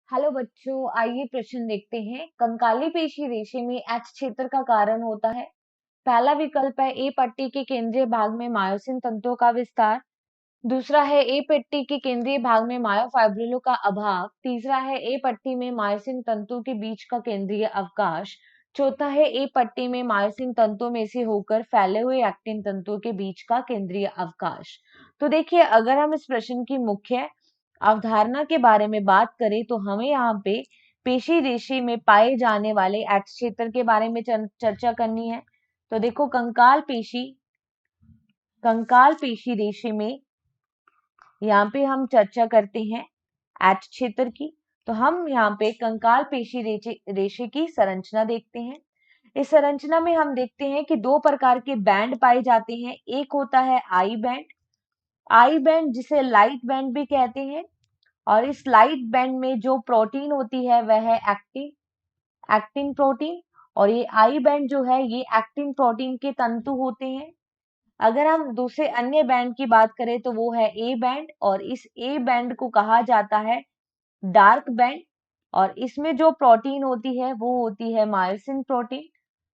Hello बच्चों, आइए प्रश्न देखते हैं। कंकाली पेशी रेशे में एच क्षेत्र का कारण होता है। पहला विकल्प है ए पट्टी के केंद्रीय भाग में मायोसिन तंतुओं का विस्तार। दूसरा है ए पट्टी के केंद्रीय भाग में मायोफाइब्रिलों का अभाव। तीसरा है ए पट्टी में मायोसिन तंतुओं के बीच का केंद्रीय अवकाश। चौथा है ए पट्टी में मायोसिन तंतुओं में से होकर फैले हुए एक्टिन तंतुओं के बीच का केंद्रीय अवकाश। तो देखिए, अगर हम इस प्रश्न की मुख्य अवधारणा के बारे में बात करें तो हमें यहाँ पे पेशी रेशे में पाए जाने वाले एक्स क्षेत्र के बारे में चर्चा करनी है। तो देखो, कंकाल पेशी रेशे में यहाँ पे हम चर्चा करते हैं एच क्षेत्र की। तो हम यहाँ पे कंकाल पेशी रेशे की संरचना देखते हैं। इस संरचना में हम देखते हैं कि दो प्रकार के बैंड पाए जाते हैं। एक होता है आई बैंड जिसे लाइट बैंड भी कहते हैं, और इस लाइट बैंड में जो प्रोटीन होती है वह है एक्टिन प्रोटीन। और ये आई बैंड जो है ये एक्टिन प्रोटीन के तंतु होते हैं। अगर हम दूसरे अन्य बैंड की बात करें तो वो है ए बैंड, और इस ए बैंड को कहा जाता है डार्क बैंड, और इसमें जो प्रोटीन होती है वो होती है मायोसिन प्रोटीन।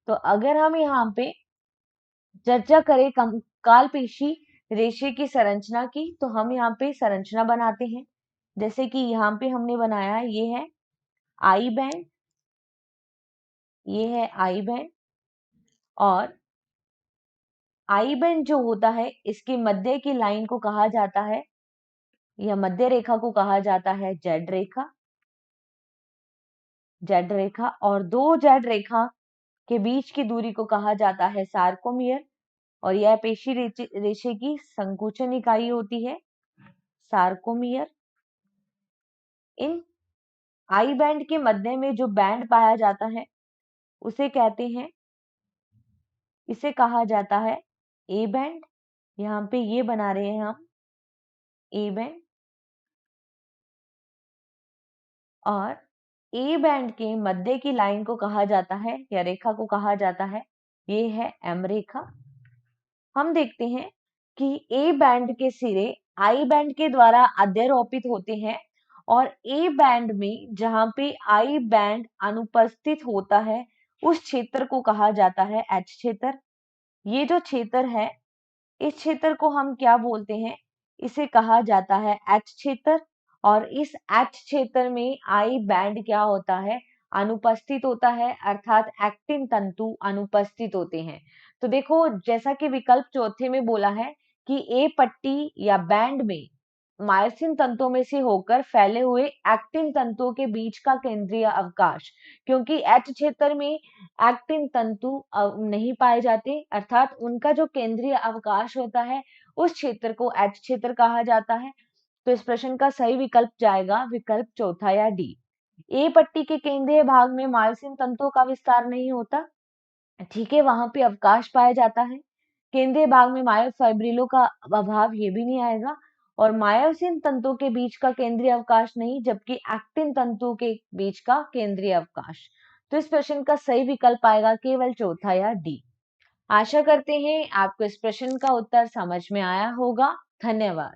तो अगर हम यहाँ पे चर्चा करें कंकाल पेशी रेशे की संरचना की, तो हम यहाँ पे संरचना बनाते हैं। जैसे कि यहाँ पे हमने बनाया है, ये है आई बैंड, ये है आई बैंड, और आई बैंड जो होता है इसके मध्य की लाइन को कहा जाता है, या मध्य रेखा को कहा जाता है जेड रेखा, और दो जेड रेखा के बीच की दूरी को कहा जाता है सार्कोमियर। और यह पेशी रेशे की संकुचन इकाई होती है, सार्कोमियर। इन आई बैंड के मध्य में जो बैंड पाया जाता है उसे कहते हैं, इसे कहा जाता है ए बैंड। यहाँ पे ये बना रहे हैं हम ए बैंड, और ए बैंड के मध्य की लाइन को कहा जाता है, या रेखा को कहा जाता है, ये है एम रेखा। हम देखते हैं कि ए बैंड के सिरे आई बैंड के द्वारा अध्यारोपित होते हैं, और ए बैंड में जहां पे आई बैंड अनुपस्थित होता है उस क्षेत्र को कहा जाता है एच क्षेत्र। ये जो क्षेत्र है, इस क्षेत्र को हम क्या बोलते हैं, इसे कहा जाता है एच क्षेत्र। और इस एच क्षेत्र में आई बैंड क्या होता है, अनुपस्थित होता है, अर्थात एक्टिन तंतु अनुपस्थित होते हैं। तो देखो, जैसा कि विकल्प चौथे में बोला है कि ए पट्टी या बैंड में मायोसिन तंतुओं में से होकर फैले हुए एक्टिन तंतुओं के बीच का केंद्रीय अवकाश, क्योंकि एच क्षेत्र में एक्टिन तंतु नहीं पाए जाते, अर्थात उनका जो केंद्रीय अवकाश होता है उस क्षेत्र को एच क्षेत्र कहा जाता है। तो इस प्रश्न का सही विकल्प जाएगा विकल्प चौथा या डी। ए पट्टी के केंद्रीय भाग में मायोसिन तंतुओं का विस्तार नहीं होता, ठीक है, वहां पे अवकाश पाया जाता है। केंद्रीय भाग में मायोफाइब्रिलों का अभाव, ये भी नहीं आएगा। और मायोसिन तंतुओं के बीच का केंद्रीय अवकाश नहीं, जबकि एक्टिन तंतुओं के बीच का केंद्रीय अवकाश। तो इस प्रश्न का सही विकल्प आएगा केवल चौथा या डी। आशा करते हैं आपको इस प्रश्न का उत्तर समझ में आया होगा। धन्यवाद।